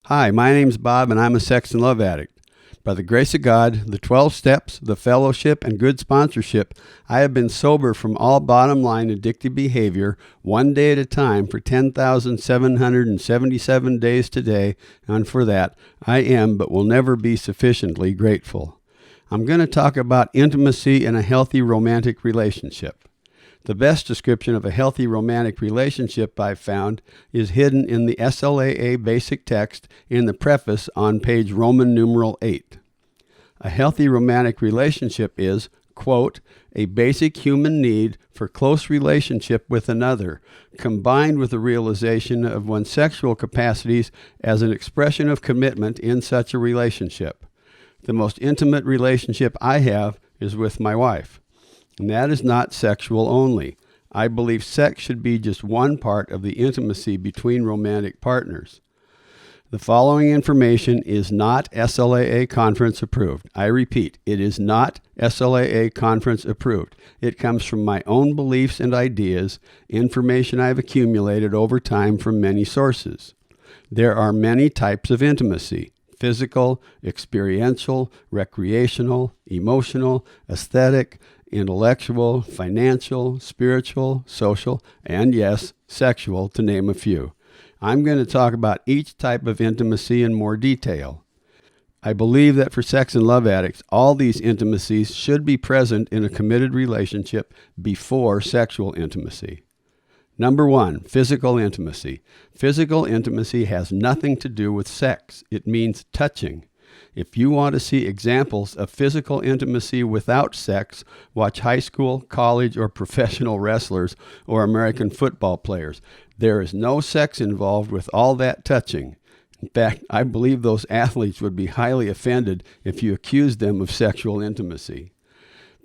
Hi, my name's Bob, and I'm a sex and love addict. By the grace of God, the 12 steps, the fellowship, and good sponsorship, I have been sober from all bottom-line addictive behavior, one day at a time, for 10,777 days today, and for that, I am but will never be sufficiently grateful. I'm going to talk about intimacy in a healthy romantic relationship. The best description of a healthy romantic relationship I've found is hidden in the SLAA basic text in the preface on page Roman numeral 8. A healthy romantic relationship is, quote, a basic human need for close relationship with another, combined with the realization of one's sexual capacities as an expression of commitment in such a relationship. The most intimate relationship I have is with my wife. And that is not sexual only. I believe sex should be just one part of the intimacy between romantic partners. The following information is not SLAA conference approved. I repeat, it is not SLAA conference approved. It comes from my own beliefs and ideas, information I've accumulated over time from many sources. There are many types of intimacy: physical, experiential, recreational, emotional, aesthetic, intellectual, financial, spiritual, social, and yes, sexual, to name a few. I'm going to talk about each type of intimacy in more detail. I believe that for sex and love addicts, all these intimacies should be present in a committed relationship before sexual intimacy. Number 1, physical intimacy. Physical intimacy has nothing to do with sex. It means touching. If you want to see examples of physical intimacy without sex, watch high school, college, or professional wrestlers or American football players. There is no sex involved with all that touching. In fact, I believe those athletes would be highly offended if you accused them of sexual intimacy.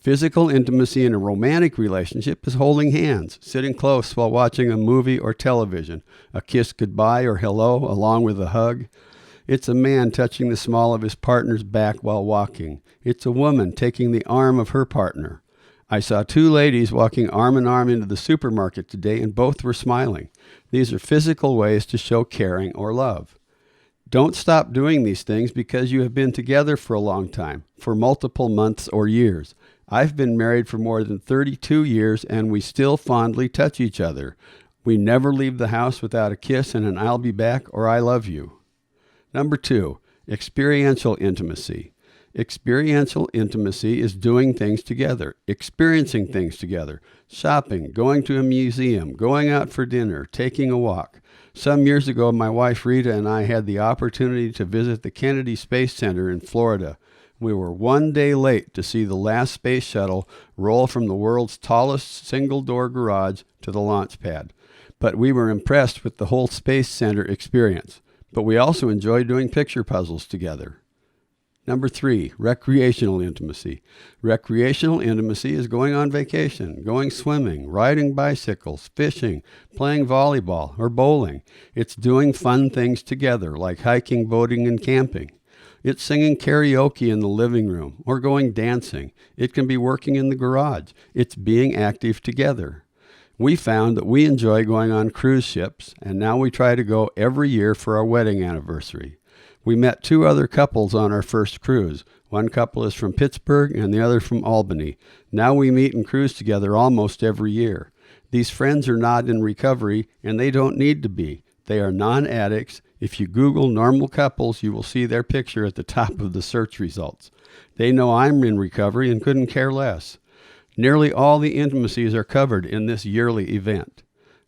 Physical intimacy in a romantic relationship is holding hands, sitting close while watching a movie or television, a kiss goodbye or hello along with a hug. It's a man touching the small of his partner's back while walking. It's a woman taking the arm of her partner. I saw two ladies walking arm in arm into the supermarket today, and both were smiling. These are physical ways to show caring or love. Don't stop doing these things because you have been together for a long time, for multiple months or years. I've been married for more than 32 years, and we still fondly touch each other. We never leave the house without a kiss and an "I'll be back" or "I love you." Number 2, experiential intimacy. Experiential intimacy is doing things together, experiencing things together, shopping, going to a museum, going out for dinner, taking a walk. Some years ago, my wife Rita and I had the opportunity to visit the Kennedy Space Center in Florida. We were one day late to see the last space shuttle roll from the world's tallest single-door garage to the launch pad. But we were impressed with the whole Space Center experience. But we also enjoy doing picture puzzles together. Number 3, recreational intimacy. Recreational intimacy is going on vacation, going swimming, riding bicycles, fishing, playing volleyball, or bowling. It's doing fun things together, like hiking, boating, and camping. It's singing karaoke in the living room or going dancing. It can be working in the garage. It's being active together. We found that we enjoy going on cruise ships, and now we try to go every year for our wedding anniversary. We met 2 other couples on our first cruise. One couple is from Pittsburgh and the other from Albany. Now we meet and cruise together almost every year. These friends are not in recovery, and they don't need to be. They are non-addicts. If you Google normal couples, you will see their picture at the top of the search results. They know I'm in recovery and couldn't care less. Nearly all the intimacies are covered in this yearly event.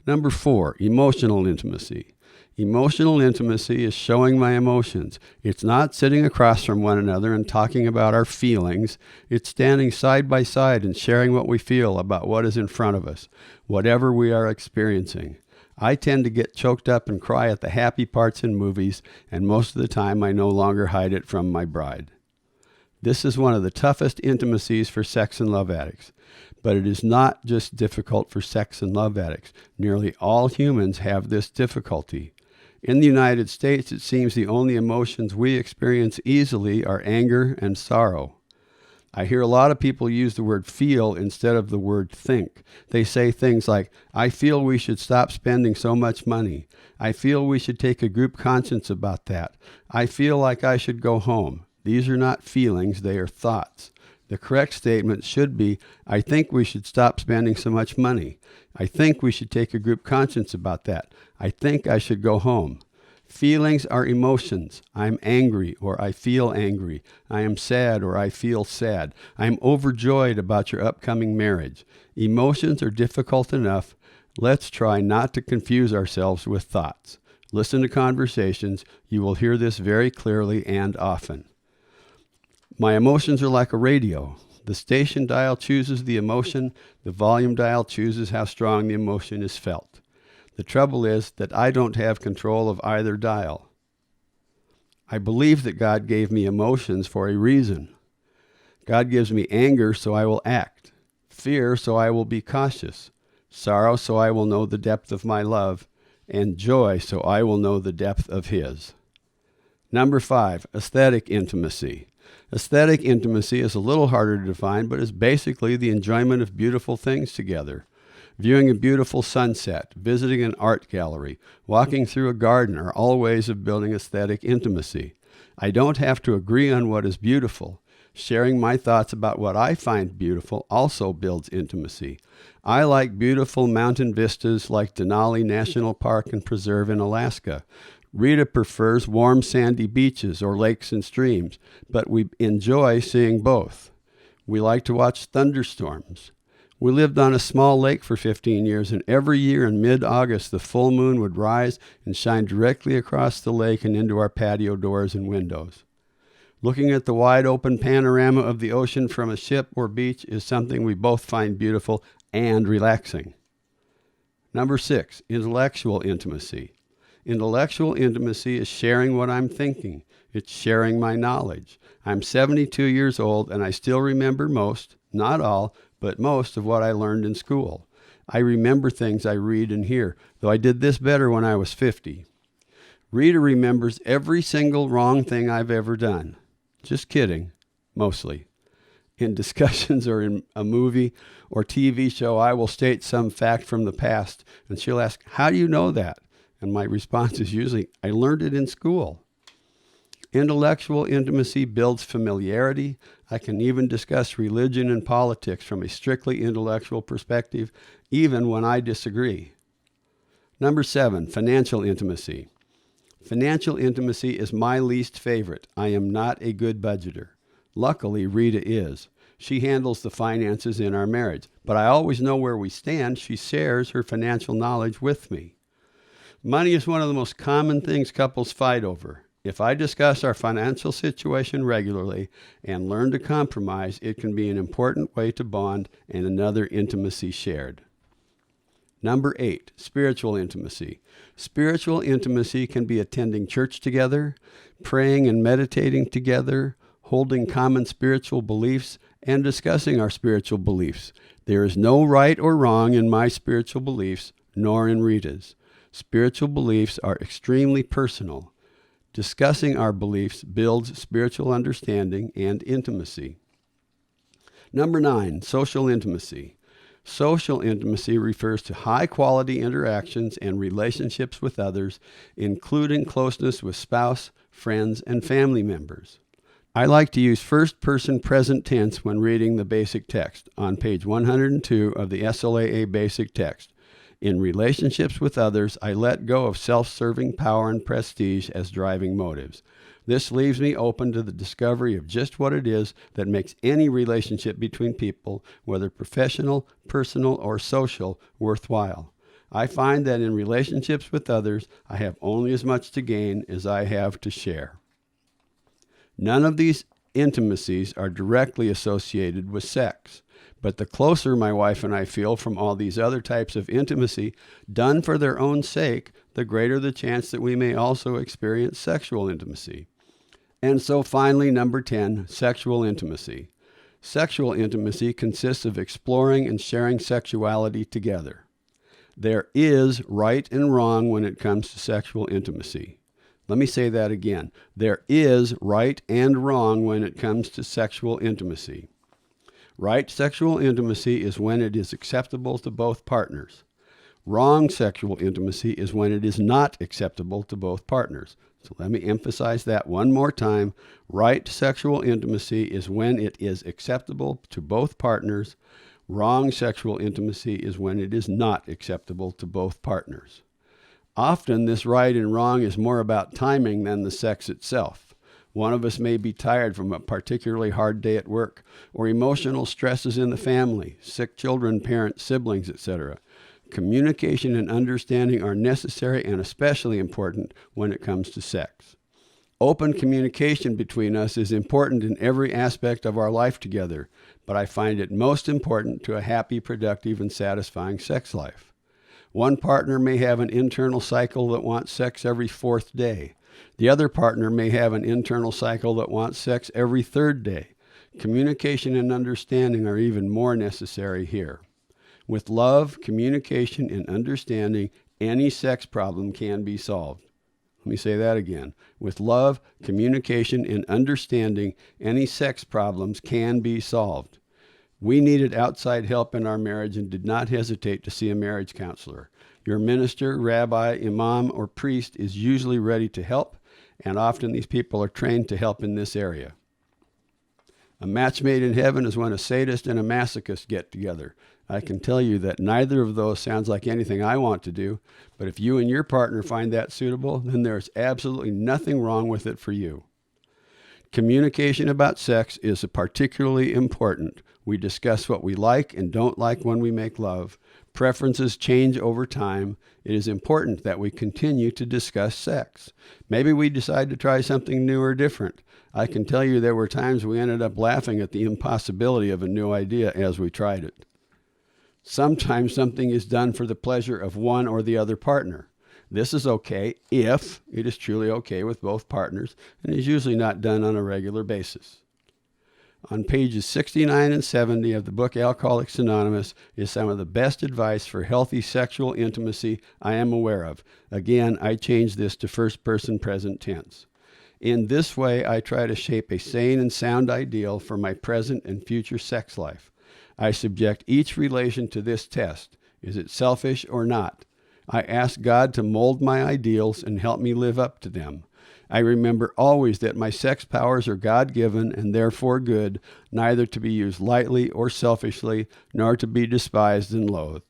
Number 4, emotional intimacy. Emotional intimacy is showing my emotions. It's not sitting across from one another and talking about our feelings. It's standing side by side and sharing what we feel about what is in front of us, whatever we are experiencing. I tend to get choked up and cry at the happy parts in movies, and most of the time I no longer hide it from my bride. This is one of the toughest intimacies for sex and love addicts. But it is not just difficult for sex and love addicts. Nearly all humans have this difficulty. In the United States, it seems the only emotions we experience easily are anger and sorrow. I hear a lot of people use the word feel instead of the word think. They say things like, I feel we should stop spending so much money. I feel we should take a group conscience about that. I feel like I should go home. These are not feelings, they are thoughts. The correct statement should be, I think we should stop spending so much money. I think we should take a group conscience about that. I think I should go home. Feelings are emotions. I'm angry or I feel angry. I am sad or I feel sad. I am overjoyed about your upcoming marriage. Emotions are difficult enough. Let's try not to confuse ourselves with thoughts. Listen to conversations. You will hear this very clearly and often. My emotions are like a radio. The station dial chooses the emotion. The volume dial chooses how strong the emotion is felt. The trouble is that I don't have control of either dial. I believe that God gave me emotions for a reason. God gives me anger so I will act, fear so I will be cautious, sorrow so I will know the depth of my love, and joy so I will know the depth of His. Number 5, aesthetic intimacy. Aesthetic intimacy is a little harder to define, but is basically the enjoyment of beautiful things together. Viewing a beautiful sunset, visiting an art gallery, walking through a garden are all ways of building aesthetic intimacy. I don't have to agree on what is beautiful. Sharing my thoughts about what I find beautiful also builds intimacy. I like beautiful mountain vistas like Denali National Park and Preserve in Alaska. Rita prefers warm sandy beaches or lakes and streams, but we enjoy seeing both. We like to watch thunderstorms. We lived on a small lake for 15 years, and every year in mid-August, the full moon would rise and shine directly across the lake and into our patio doors and windows. Looking at the wide-open panorama of the ocean from a ship or beach is something we both find beautiful and relaxing. Number 6, intellectual intimacy. Intellectual intimacy is sharing what I'm thinking. It's sharing my knowledge. I'm 72 years old, and I still remember most, not all, but most of what I learned in school. I remember things I read and hear, though I did this better when I was 50. Rita remembers every single wrong thing I've ever done. Just kidding, mostly. In discussions or in a movie or TV show, I will state some fact from the past, and she'll ask, how do you know that? And my response is usually, I learned it in school. Intellectual intimacy builds familiarity. I can even discuss religion and politics from a strictly intellectual perspective, even when I disagree. Number 7, financial intimacy. Financial intimacy is my least favorite. I am not a good budgeter. Luckily, Rita is. She handles the finances in our marriage, but I always know where we stand. She shares her financial knowledge with me. Money is one of the most common things couples fight over. If I discuss our financial situation regularly and learn to compromise, it can be an important way to bond and another intimacy shared. Number 8, spiritual intimacy. Spiritual intimacy can be attending church together, praying and meditating together, holding common spiritual beliefs, and discussing our spiritual beliefs. There is no right or wrong in my spiritual beliefs, nor in Rita's. Spiritual beliefs are extremely personal. Discussing our beliefs builds spiritual understanding and intimacy. Number 9, social intimacy. Social intimacy refers to high-quality interactions and relationships with others, including closeness with spouse, friends, and family members. I like to use first-person present tense when reading the basic text on page 102 of the SLAA basic text. In relationships with others, I let go of self-serving power and prestige as driving motives. This leaves me open to the discovery of just what it is that makes any relationship between people, whether professional, personal, or social, worthwhile. I find that in relationships with others, I have only as much to gain as I have to share. None of these intimacies are directly associated with sex. But the closer my wife and I feel from all these other types of intimacy done for their own sake, the greater the chance that we may also experience sexual intimacy. And so finally, number 10, sexual intimacy. Sexual intimacy consists of exploring and sharing sexuality together. There is right and wrong when it comes to sexual intimacy. Let me say that again. There is right and wrong when it comes to sexual intimacy. Right sexual intimacy is when it is acceptable to both partners. Wrong sexual intimacy is when it is not acceptable to both partners. So let me emphasize that one more time. Right sexual intimacy is when it is acceptable to both partners. Wrong sexual intimacy is when it is not acceptable to both partners. Often this right and wrong is more about timing than the sex itself. One of us may be tired from a particularly hard day at work, or emotional stresses in the family, sick children, parents, siblings, etc. Communication and understanding are necessary and especially important when it comes to sex. Open communication between us is important in every aspect of our life together, but I find it most important to a happy, productive, and satisfying sex life. One partner may have an internal cycle that wants sex every fourth day. The other partner may have an internal cycle that wants sex every third day. Communication and understanding are even more necessary here. With love, communication, and understanding, any sex problem can be solved. Let me say that again. With love, communication, and understanding, any sex problems can be solved. We needed outside help in our marriage and did not hesitate to see a marriage counselor. Your minister, rabbi, imam, or priest is usually ready to help, and often these people are trained to help in this area. A match made in heaven is when a sadist and a masochist get together. I can tell you that neither of those sounds like anything I want to do, but if you and your partner find that suitable, then there's absolutely nothing wrong with it for you. Communication about sex is particularly important. We discuss what we like and don't like when we make love. Preferences change over time. It is important that we continue to discuss sex. Maybe we decide to try something new or different. I can tell you there were times we ended up laughing at the impossibility of a new idea as we tried it. Sometimes something is done for the pleasure of one or the other partner. This is okay if it is truly okay with both partners and is usually not done on a regular basis. On pages 69 and 70 of the book Alcoholics Anonymous is some of the best advice for healthy sexual intimacy I am aware of. Again, I changed this to first person present tense. In this way, I try to shape a sane and sound ideal for my present and future sex life. I subject each relation to this test. Is it selfish or not? I ask God to mold my ideals and help me live up to them. I remember always that my sex powers are God-given and therefore good, neither to be used lightly or selfishly, nor to be despised and loathed.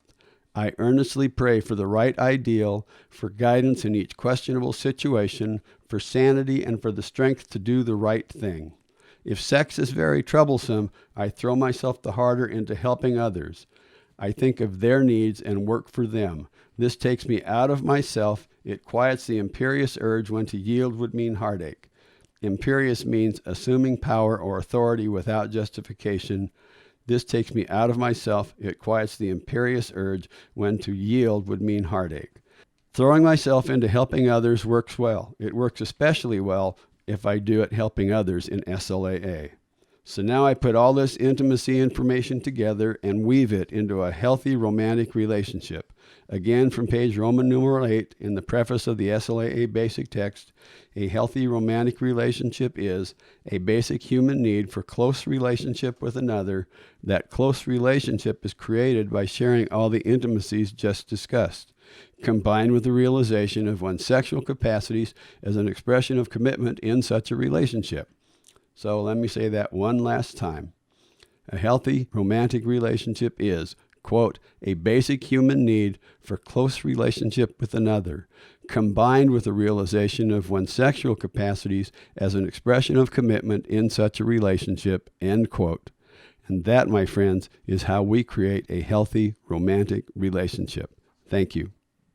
I earnestly pray for the right ideal, for guidance in each questionable situation, for sanity, and for the strength to do the right thing. If sex is very troublesome, I throw myself the harder into helping others. I think of their needs and work for them. This takes me out of myself. It quiets the imperious urge when to yield would mean heartache. Imperious means assuming power or authority without justification. This takes me out of myself. It quiets the imperious urge when to yield would mean heartache. Throwing myself into helping others works well. It works especially well if I do it helping others in SLAA. So now I put all this intimacy information together and weave it into a healthy romantic relationship. Again, from page Roman numeral 8 in the preface of the SLAA basic text, a healthy romantic relationship is a basic human need for close relationship with another. That close relationship is created by sharing all the intimacies just discussed, combined with the realization of one's sexual capacities as an expression of commitment in such a relationship. So let me say that one last time. A healthy romantic relationship is, quote, a basic human need for close relationship with another, combined with the realization of one's sexual capacities as an expression of commitment in such a relationship, end quote. And that, my friends, is how we create a healthy romantic relationship. Thank you.